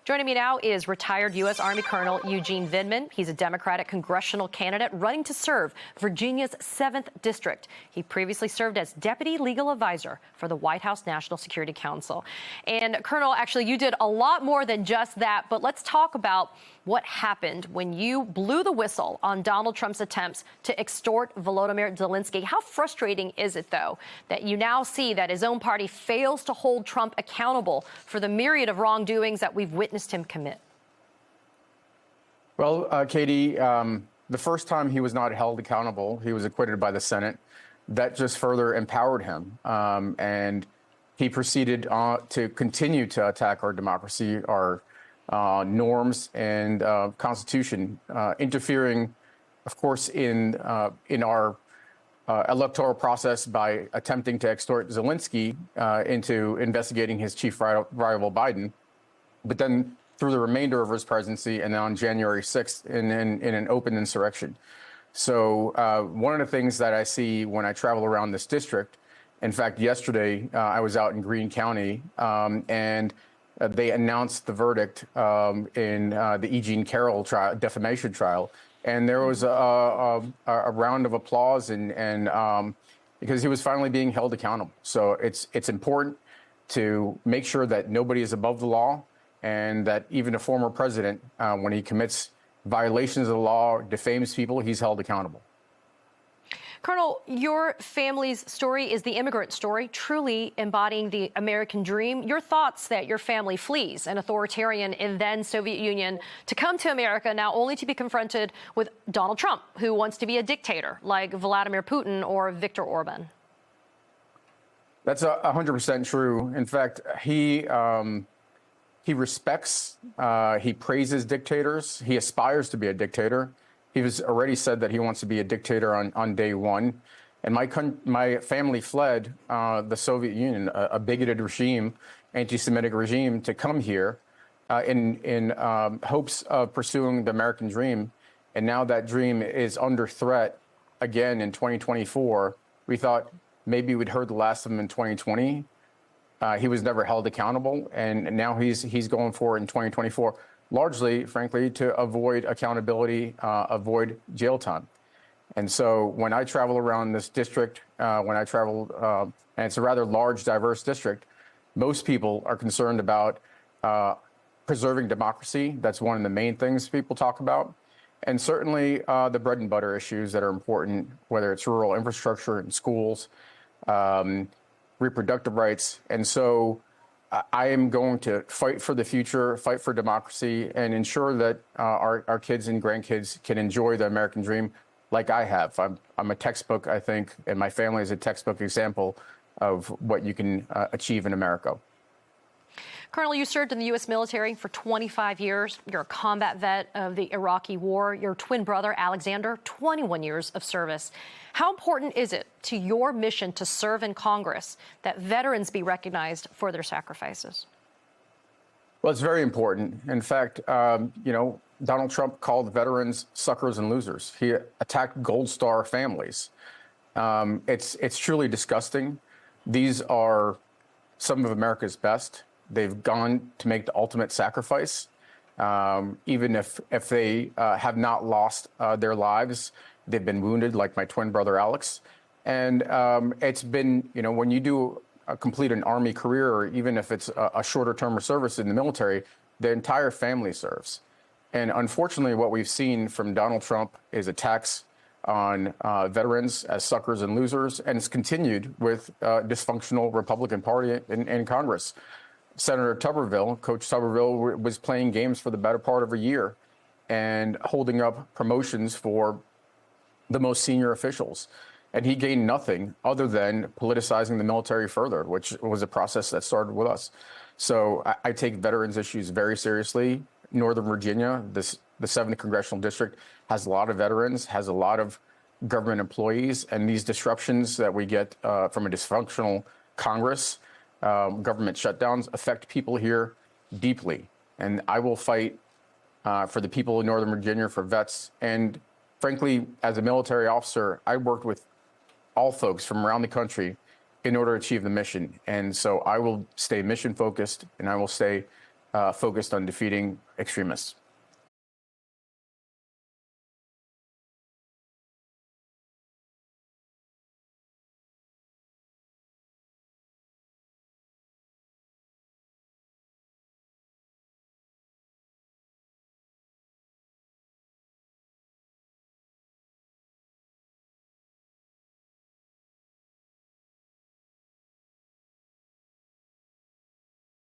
Joining me now is retired U.S. Army Colonel Eugene Vindman. He's a Democratic congressional candidate running to serve Virginia's 7th District. He previously served as Deputy Legal Advisor for the White House National Security Council. And Colonel, actually, you did a lot more than just that, but let's talk about what happened when you blew the whistle on Donald Trump's attempts to extort Volodymyr Zelensky. How frustrating is it, though, that you now see that his own party fails to hold Trump accountable for the myriad of wrongdoings that we've witnessed him commit? Well, Katie, the first time he was not held accountable, he was acquitted by the Senate. That just further empowered him. And he proceeded to continue to attack our democracy, our norms and Constitution, interfering, of course, in our electoral process by attempting to extort Zelensky into investigating his chief rival, Biden. But then through the remainder of his presidency and on January 6th in an open insurrection. So one of the things that I see when I travel around this district, in fact, yesterday I was out in Greene County and they announced the verdict in the E. Jean Carroll trial, defamation trial. And there was a round of applause and because he was finally being held accountable. So it's important to make sure that nobody is above the law, and that even a former president, when he commits violations of the law, defames people, he's held accountable. Colonel, your family's story is the immigrant story, truly embodying the American dream. Your thoughts that your family flees an authoritarian and then Soviet Union to come to America, now only to be confronted with Donald Trump, who wants to be a dictator like Vladimir Putin or Viktor Orban. That's 100% true. In fact, he respects, he praises dictators. He aspires to be a dictator. He has already said that he wants to be a dictator on day one. And my family fled the Soviet Union, a bigoted regime, anti-Semitic regime, to come here in hopes of pursuing the American dream. And now that dream is under threat again in 2024. We thought maybe we'd heard the last of him in 2020. He was never held accountable, and now he's going for it in 2024, largely, frankly, to avoid accountability, avoid jail time. And so when I travel around this district, and it's a rather large, diverse district, most people are concerned about preserving democracy. That's one of the main things people talk about. And certainly the bread and butter issues that are important, whether it's rural infrastructure and schools, reproductive rights. And so I am going to fight for the future, fight for democracy, and ensure that our kids and grandkids can enjoy the American dream like I have. I'm a textbook, I think, and my family is a textbook example of what you can achieve in America. Colonel, you served in the U.S. military for 25 years. You're a combat vet of the Iraqi war. Your twin brother, Alexander, 21 years of service. How important is it to your mission to serve in Congress that veterans be recognized for their sacrifices? Well, it's very important. In fact, Donald Trump called veterans suckers and losers. He attacked Gold Star families. It's truly disgusting. These are some of America's best. They've gone to make the ultimate sacrifice, even if they have not lost their lives. They've been wounded, like my twin brother, Alex. And it's been, when you complete an Army career, or even if it's a shorter term of service in the military, the entire family serves. And unfortunately, what we've seen from Donald Trump is attacks on veterans as suckers and losers, and it's continued with dysfunctional Republican Party in Congress. Senator Tuberville, Coach Tuberville, was playing games for the better part of a year and holding up promotions for the most senior officials. And he gained nothing other than politicizing the military further, which was a process that started with us. So I take veterans issues very seriously. Northern Virginia, the 7th Congressional District, has a lot of veterans, has a lot of government employees, and these disruptions that we get from a dysfunctional Congress, government shutdowns, affect people here deeply. And I will fight for the people in Northern Virginia, for vets. And frankly, as a military officer, I worked with all folks from around the country in order to achieve the mission. And so I will stay mission focused, and I will stay focused on defeating extremists.